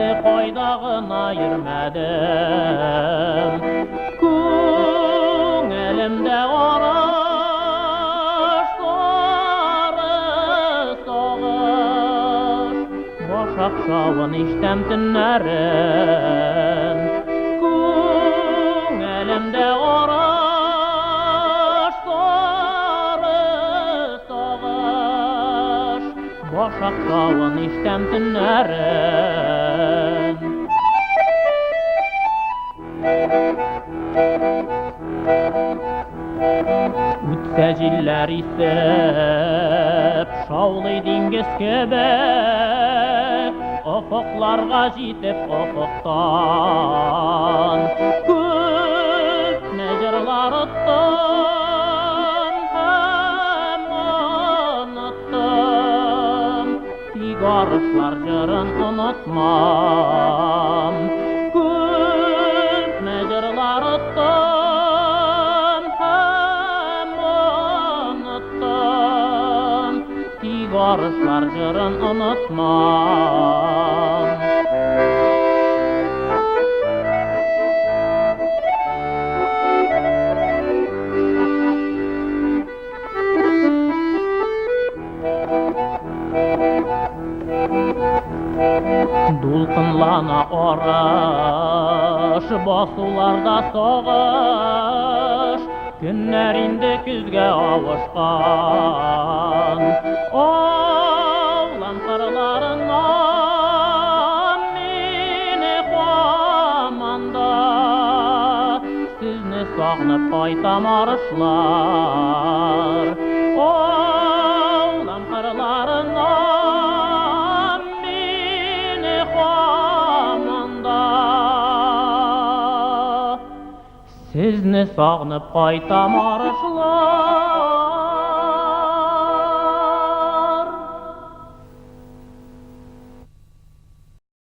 Сізді қойдағын айырмадым, көңілімде орыш, сары соғыш, бошақ шауын іштем түннәрін. Көңілімде орыш, сары соғыш, бошақ шауын іштем түннәрін. Үтсә җилләр исеп, шаулый диңгез кебек, офокларга җитеп офоктан күпне җырлар оттым һәм оныттым, тик арышлар җырын онытмам. Күпне җырлар оттым һәм оныттым, тик арышлар җырын онытмам. Дулкынлана арыш, басуларда соғыш, күннәр инде күзгә авышкан. Оулан кырларыннан мине каманда, сезне сагынып кайтам арышлар. Оулан кырларыннан мине каманда, сезне сагынып кайтам арышлар.